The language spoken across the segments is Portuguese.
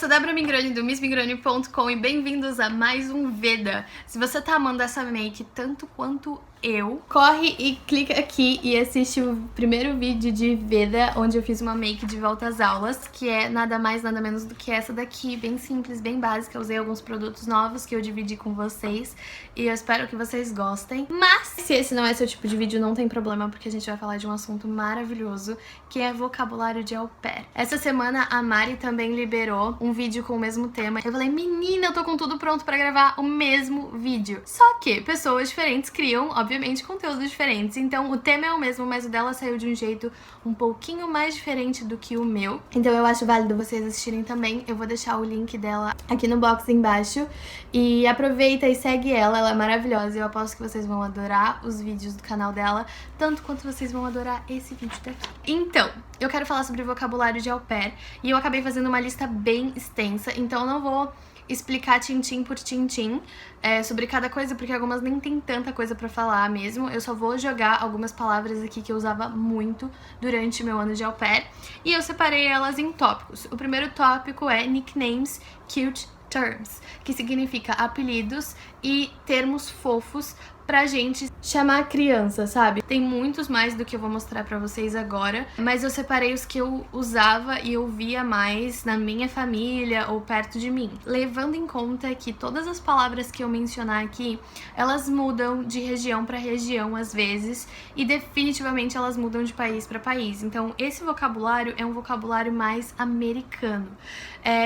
sou Débora Migroni do missmigroni.com e bem-vindos a mais um Veda. Se você tá amando essa make tanto quanto eu, corre e clica aqui e assiste o primeiro vídeo de Veda, onde eu fiz uma make de volta às aulas, que é nada mais, nada menos do que essa daqui, bem simples, bem básica. Eu usei alguns produtos novos que eu dividi com vocês e eu espero que vocês gostem. Mas, se esse não é seu tipo de vídeo, não tem problema, porque a gente vai falar de um assunto maravilhoso, que é vocabulário de au pair. Essa semana a Mari também liberou um vídeo com o mesmo tema. Eu falei, menina, eu tô com tudo pronto pra gravar o mesmo vídeo. Só que pessoas diferentes criam, obviamente, conteúdos diferentes. Então o tema é o mesmo, mas o dela saiu de um jeito um pouquinho mais diferente do que o meu. Então eu acho válido vocês assistirem também. Eu vou deixar o link dela aqui no box embaixo. E aproveita e segue ela é maravilhosa. Eu aposto que vocês vão adorar os vídeos do canal dela, tanto quanto vocês vão adorar esse vídeo daqui. Então, eu quero falar sobre vocabulário de au pair. E eu acabei fazendo uma lista bem extensa, então eu não vou explicar tintim por tintim sobre cada coisa, porque algumas nem tem tanta coisa pra falar mesmo. Eu só vou jogar algumas palavras aqui que eu usava muito durante meu ano de au pair, e eu separei elas em tópicos. O primeiro tópico é nicknames, cute terms, que significa apelidos e termos fofos pra gente chamar a criança, sabe? Tem muitos mais do que eu vou mostrar pra vocês agora, mas eu separei os que eu usava e eu via mais na minha família ou perto de mim. Levando em conta que todas as palavras que eu mencionar aqui, elas mudam de região pra região às vezes, e definitivamente elas mudam de país pra país. Então esse vocabulário é um vocabulário mais americano.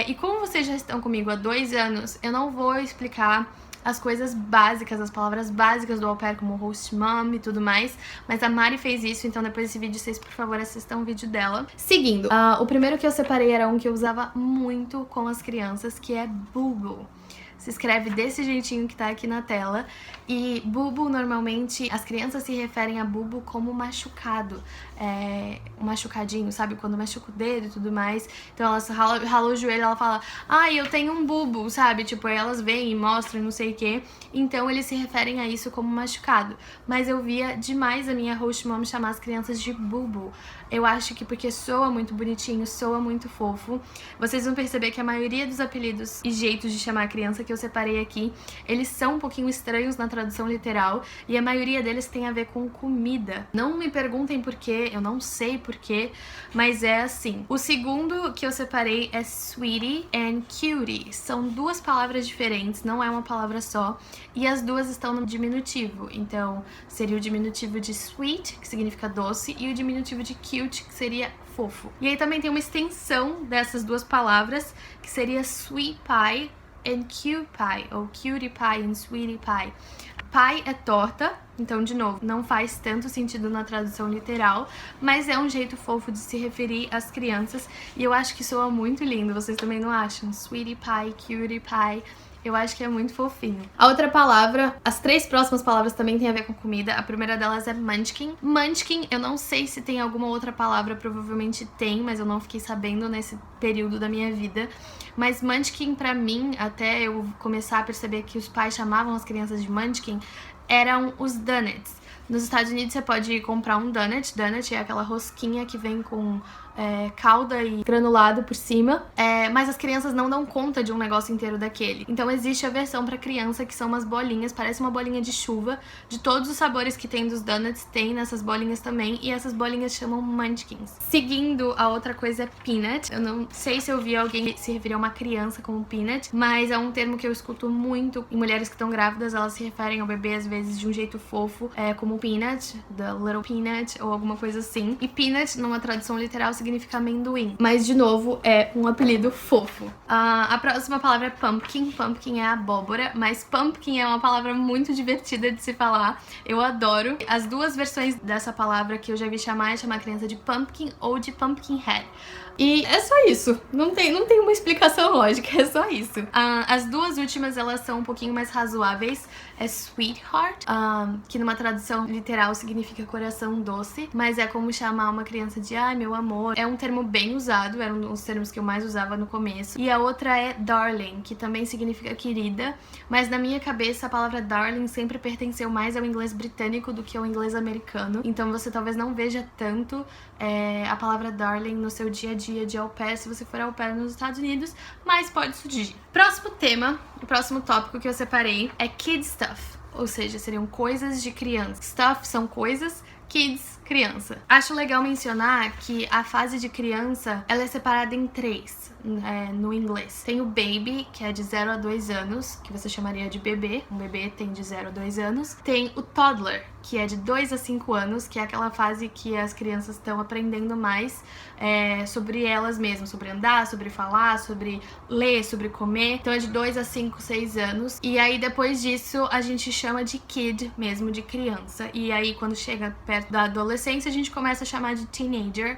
E como vocês já estão comigo há 2 anos, eu não vou explicar as coisas básicas, as palavras básicas do au pair, como host mom e tudo mais, mas a Mari fez isso, então depois desse vídeo vocês, por favor, assistam o vídeo dela. Seguindo, o primeiro que eu separei era um que eu usava muito com as crianças, que é bubu. Se escreve desse jeitinho que tá aqui na tela. E bubu, normalmente, as crianças se referem a bubu como machucado. Um machucadinho, sabe? Quando machuca o dedo e tudo mais. Então elas ralam o joelho, ela fala, ai, eu tenho um bubu, sabe? Tipo, aí elas vêm e mostram e não sei o quê. Então eles se referem a isso como machucado. Mas eu via demais a minha host mom chamar as crianças de bubu. Eu acho que porque soa muito bonitinho, soa muito fofo. Vocês vão perceber que a maioria dos apelidos e jeitos de chamar a criança que eu separei aqui, eles são um pouquinho estranhos na tradução literal, e a maioria deles tem a ver com comida. Não me perguntem por quê, eu não sei por quê, mas é assim. O segundo que eu separei é sweetie and cutie. São duas palavras diferentes, não é uma palavra só, e as duas estão no diminutivo. Então, seria o diminutivo de sweet, que significa doce, e o diminutivo de cute, que seria fofo. E aí também tem uma extensão dessas duas palavras, que seria sweet pie and cute pie, ou cutie pie and sweetie pie. Pie é torta, então, de novo, não faz tanto sentido na tradução literal, mas é um jeito fofo de se referir às crianças, e eu acho que soa muito lindo, vocês também não acham? Sweetie pie, cutie pie. Eu acho que é muito fofinho. A outra palavra, as 3 próximas palavras também tem a ver com comida. A primeira delas é munchkin. Munchkin, eu não sei se tem alguma outra palavra, provavelmente tem, mas eu não fiquei sabendo nesse período da minha vida. Mas munchkin, pra mim, até eu começar a perceber que os pais chamavam as crianças de munchkin, eram os donuts. Nos Estados Unidos você pode comprar um donut. Donut é aquela rosquinha que vem com calda e granulado por cima, mas as crianças não dão conta de um negócio inteiro daquele. Então existe a versão pra criança, que são umas bolinhas, parece uma bolinha de chuva, de todos os sabores que tem dos donuts, tem nessas bolinhas também, e essas bolinhas chamam munchkins. Seguindo, a outra coisa é peanut. Eu não sei se eu vi alguém se referir a uma criança como peanut, mas é um termo que eu escuto muito em mulheres que estão grávidas. Elas se referem ao bebê às vezes de um jeito fofo, como peanut, the little peanut, ou alguma coisa assim. E peanut, numa tradução literal, significa amendoim, mas de novo é um apelido fofo. A próxima palavra é pumpkin. Pumpkin é abóbora, mas pumpkin é uma palavra muito divertida de se falar. Eu adoro. As duas versões dessa palavra que eu já vi chamar é chamar a criança de pumpkin ou de pumpkin head. E é só isso, não tem uma explicação lógica, é só isso. As duas últimas, elas são um pouquinho mais razoáveis. é sweetheart, que numa tradução literal significa coração doce, mas é como chamar uma criança de ai, meu amor. É um termo bem usado, era um dos termos que eu mais usava no começo. E a outra é darling, que também significa querida, mas na minha cabeça a palavra darling sempre pertenceu mais ao inglês britânico do que ao inglês americano, então você talvez não veja tanto a palavra darling no seu dia a dia de au pair se você for au pair nos Estados Unidos, mas pode surgir. Próximo tema, o próximo tópico que eu separei é kid stuff, ou seja, seriam coisas de criança. Stuff são coisas, kids, criança. Acho legal mencionar que a fase de criança, ela é separada em 3 no inglês. Tem o baby, que é de 0 a 2 anos, que você chamaria de bebê. Um bebê tem de 0 a 2 anos. Tem o toddler, que é de 2 a 5 anos, que é aquela fase que as crianças estão aprendendo mais sobre elas mesmas, sobre andar, sobre falar, sobre ler, sobre comer. Então é de 2 a 5, 6 anos. E aí depois disso a gente chama de kid mesmo, de criança. E aí quando chega perto da adolescência a gente começa a chamar de teenager.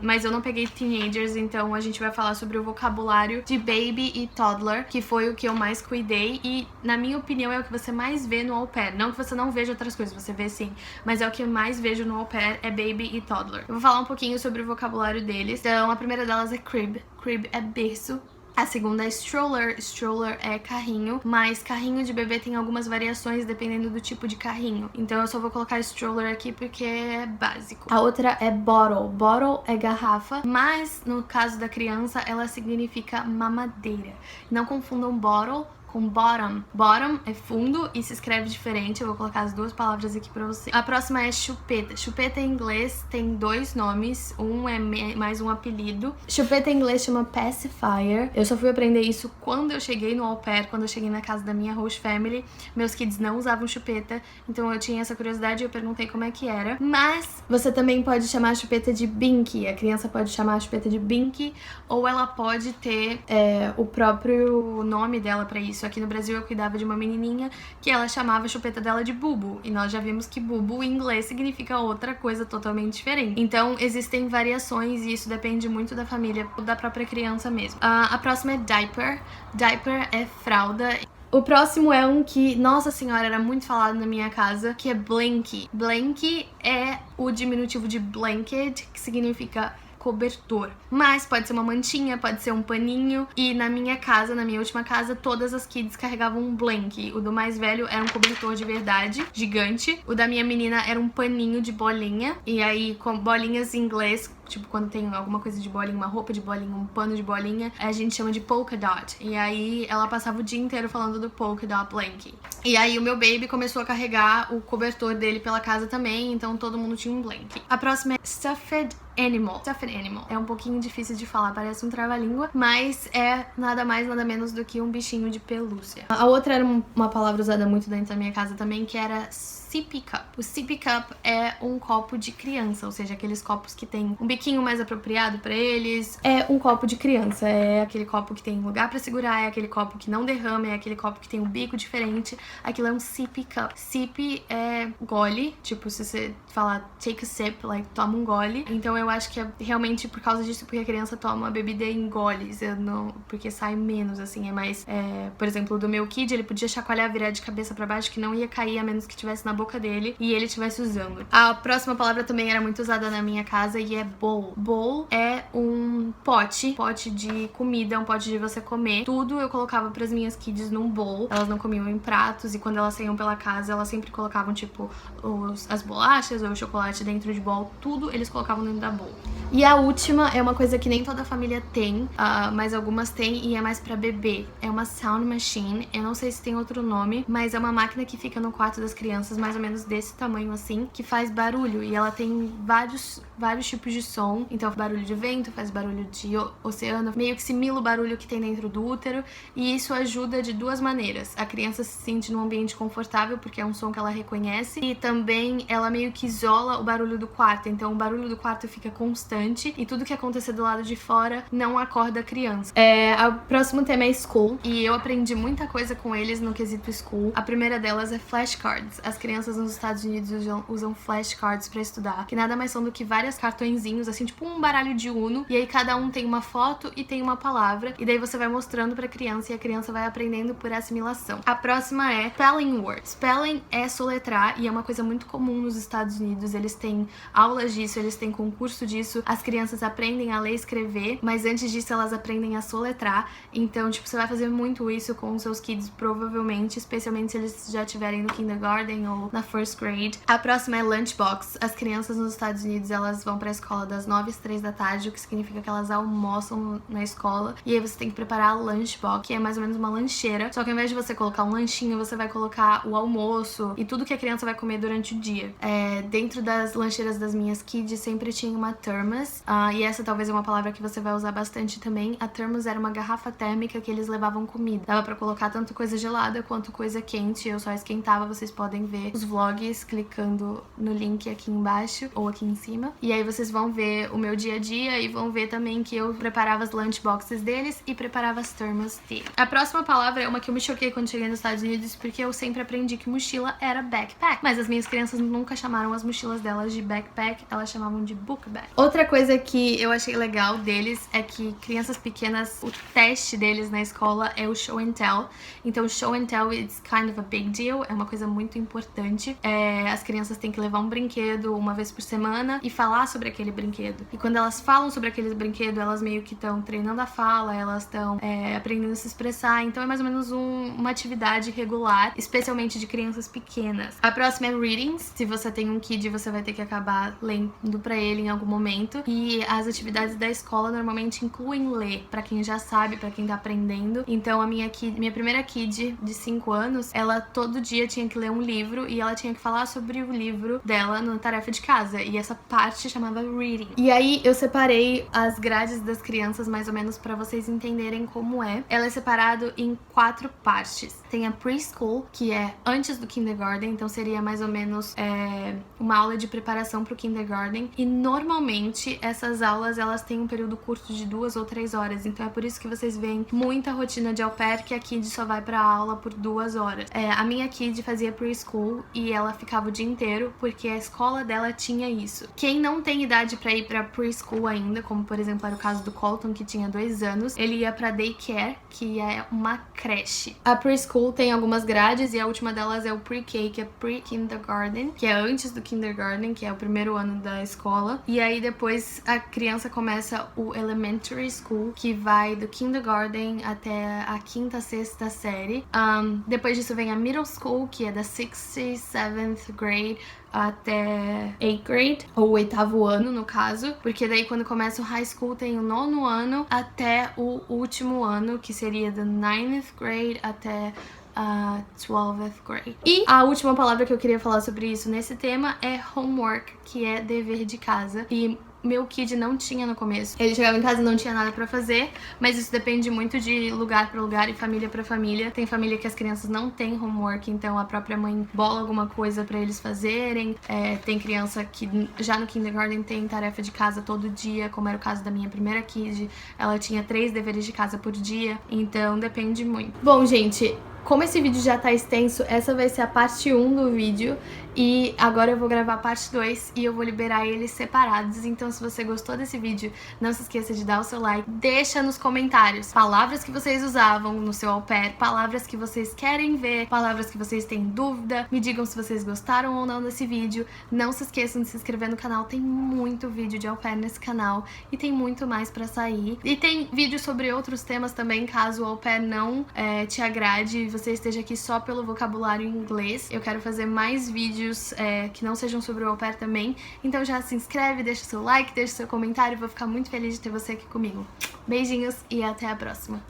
Mas eu não peguei teenagers, então a gente vai falar sobre o vocabulário de baby e toddler, que foi o que eu mais cuidei e, na minha opinião, é o que você mais vê no au pair. Não que você não veja outras coisas, você vê sim, mas é o que eu mais vejo no au pair, é baby e toddler. Eu vou falar um pouquinho sobre o vocabulário deles. Então, a primeira delas é crib. Crib é berço. A segunda é stroller. Stroller é carrinho, mas carrinho de bebê tem algumas variações dependendo do tipo de carrinho. Então eu só vou colocar stroller aqui porque é básico. A outra é bottle. Bottle é garrafa, mas no caso da criança ela significa mamadeira. Não confundam bottle com bottom. Bottom é fundo e se escreve diferente. Eu vou colocar as duas palavras aqui pra você. A próxima é chupeta. Chupeta em inglês tem 2 nomes. Um é mais um apelido. Chupeta em inglês chama pacifier. Eu só fui aprender isso quando eu cheguei no au pair, quando eu cheguei na casa da minha host family. Meus kids não usavam chupeta, então eu tinha essa curiosidade e eu perguntei como é que era. Mas você também pode chamar a chupeta de binky. A criança pode chamar a chupeta de binky, ou ela pode ter o próprio nome dela pra isso. Aqui no Brasil eu cuidava de uma menininha que ela chamava a chupeta dela de bubu, e nós já vimos que bubu em inglês significa outra coisa totalmente diferente. Então existem variações e isso depende muito da família, da própria criança mesmo. A próxima é diaper. Diaper é fralda. O próximo é um que, nossa senhora, era muito falado na minha casa, que é blankie. Blankie é o diminutivo de blanket, que significa cobertor. Mas pode ser uma mantinha, pode ser um paninho. E na minha casa, na minha última casa, todas as kids carregavam um blankie. O do mais velho era um cobertor de verdade, gigante. O da minha menina era um paninho de bolinha. E aí, com bolinhas em inglês, tipo, quando tem alguma coisa de bolinha, uma roupa de bolinha, um pano de bolinha, a gente chama de polka dot. E aí, ela passava o dia inteiro falando do polka dot blankie. E aí, o meu baby começou a carregar o cobertor dele pela casa também, então todo mundo tinha um blankie. A próxima é stuffed animal. Stuffed animal. É um pouquinho difícil de falar, parece um trava-língua, mas é nada mais, nada menos do que um bichinho de pelúcia. A outra era uma palavra usada muito dentro da minha casa também, que era sippy cup. O sippy cup é um copo de criança, ou seja, aqueles copos que tem um biquinho mais apropriado pra eles. É um copo de criança, é aquele copo que tem lugar pra segurar, é aquele copo que não derrama, é aquele copo que tem um bico diferente. Aquilo é um sippy cup. Sip é gole, tipo, se você falar take a sip, like, toma um gole. Então eu acho que é realmente por causa disso, porque a criança toma a bebida em goles, porque sai menos, assim, é mais, por exemplo, do meu kid, ele podia chacoalhar, virar de cabeça pra baixo, que não ia cair, a menos que tivesse na boca dele e ele estivesse usando. A próxima palavra também era muito usada na minha casa e é bowl. Bowl é um pote de comida, um pote de você comer. Tudo eu colocava pras minhas kids num bowl. Elas não comiam em pratos e quando elas saíam pela casa, elas sempre colocavam, tipo, as bolachas ou o chocolate dentro de bowl. Tudo eles colocavam dentro da bowl. E a última é uma coisa que nem toda família tem, mas algumas têm e é mais pra bebê. É uma sound machine. Eu não sei se tem outro nome, mas é uma máquina que fica no quarto das crianças, mais ou menos desse tamanho assim, que faz barulho. E ela tem vários tipos de som. Então barulho de vento, faz barulho de oceano, meio que simila o barulho que tem dentro do útero. E isso ajuda de 2 maneiras. A criança se sente num ambiente confortável, porque é um som que ela reconhece. E também ela meio que isola o barulho do quarto. Então o barulho do quarto fica constante. bastante e tudo que acontecer do lado de fora não acorda a criança. O próximo tema é school e eu aprendi muita coisa com eles no quesito school. A primeira delas é flashcards. As crianças nos Estados Unidos usam flashcards pra estudar, que nada mais são do que vários cartõezinhos, assim, tipo um baralho de Uno, e aí cada um tem uma foto e tem uma palavra, e daí você vai mostrando pra criança e a criança vai aprendendo por assimilação. A próxima é spelling words. Spelling é soletrar e é uma coisa muito comum nos Estados Unidos. Eles têm aulas disso, eles têm concurso disso, as crianças aprendem a ler e escrever, mas antes disso elas aprendem a soletrar. Então, tipo, você vai fazer muito isso com os seus kids, provavelmente, especialmente se eles já estiverem no kindergarten ou na first grade. A próxima é lunchbox. As crianças nos Estados Unidos, elas vão pra escola das 9 às 3 da tarde, o que significa que elas almoçam na escola, e aí você tem que preparar a lunchbox, que é mais ou menos uma lancheira, só que ao invés de você colocar um lanchinho, você vai colocar o almoço e tudo que a criança vai comer durante o dia. Dentro das lancheiras das minhas kids sempre tinha uma thermos, e essa talvez é uma palavra que você vai usar bastante também. A thermos era uma garrafa térmica que eles levavam comida. Dava pra colocar tanto coisa gelada quanto coisa quente, eu só esquentava. Vocês podem ver os vlogs clicando no link aqui embaixo ou aqui em cima. E aí vocês vão ver o meu dia a dia e vão ver também que eu preparava as lunchboxes deles e preparava as thermos deles. A próxima palavra é uma que eu me choquei quando cheguei nos Estados Unidos, porque eu sempre aprendi que mochila era backpack, mas as minhas crianças nunca chamaram as mochilas delas de backpack, elas chamavam de book bag. Outra coisa que eu achei legal deles é que crianças pequenas, o teste deles na escola é o show and tell. Então show and tell is kind of a big deal, é uma coisa muito importante. As crianças têm que levar um brinquedo uma vez por semana e falar sobre aquele brinquedo. E quando elas falam sobre aquele brinquedo, elas meio que estão treinando a fala, elas estão aprendendo a se expressar. Então é mais ou menos uma atividade regular, especialmente de crianças pequenas. A próxima é readings. Se você tem um kid, você vai ter que acabar lendo pra ele em algum momento. E as atividades da escola normalmente incluem ler, pra quem já sabe, pra quem tá aprendendo. Então a minha primeira kid de 5 anos, ela todo dia tinha que ler um livro e ela tinha que falar sobre o livro dela na tarefa de casa. E essa parte chamava reading. E aí eu separei as grades das crianças mais ou menos pra vocês entenderem como é. Ela é separada em 4 partes. Tem a preschool, que é antes do kindergarten, então seria mais ou menos uma aula de preparação pro kindergarten. E normalmente essas aulas, elas têm um período curto de 2 ou 3 horas. Então é por isso que vocês veem muita rotina de au pair que a kid só vai pra aula por 2 horas. A minha kid fazia preschool e ela ficava o dia inteiro porque a escola dela tinha isso. Quem não tem idade pra ir pra preschool ainda, como por exemplo era o caso do Colton, que tinha 2 anos, ele ia pra daycare, que é uma creche. A preschool tem algumas grades e a última delas é o pre-K, que é pre-kindergarten, que é antes do kindergarten, que é o primeiro ano da escola. E aí depois a criança começa o elementary school, que vai do kindergarten até a 5ª, 6ª série. Depois disso vem a middle school, que é da 6th e 7th grade até 8th grade, ou 8º ano no caso, porque daí quando começa o high school tem o 9º ano até o último ano, que seria da 9th grade até 12th grade. E a última palavra que eu queria falar sobre isso nesse tema é homework, que é dever de casa. E meu kid não tinha no começo. Ele chegava em casa e não tinha nada pra fazer, mas isso depende muito de lugar pra lugar e família pra família. Tem família que as crianças não têm homework, então a própria mãe bola alguma coisa pra eles fazerem. Tem criança que já no kindergarten tem tarefa de casa todo dia, como era o caso da minha primeira kid. Ela tinha 3 deveres de casa por dia, então depende muito. Bom, gente, como esse vídeo já tá extenso, essa vai ser a parte 1 do vídeo. E agora eu vou gravar a parte 2 e eu vou liberar eles separados. Então se você gostou desse vídeo, não se esqueça de dar o seu like. Deixa nos comentários palavras que vocês usavam no seu au pair, palavras que vocês querem ver, palavras que vocês têm dúvida. Me digam se vocês gostaram ou não desse vídeo. Não se esqueçam de se inscrever no canal, tem muito vídeo de au pair nesse canal. E tem muito mais pra sair. E tem vídeo sobre outros temas também, caso o au pair não te agrade e você esteja aqui só pelo vocabulário em inglês. Eu quero fazer mais vídeos que não sejam sobre o au pair também. Então já se inscreve, deixa seu like, deixa seu comentário. Vou ficar muito feliz de ter você aqui comigo. Beijinhos e até a próxima.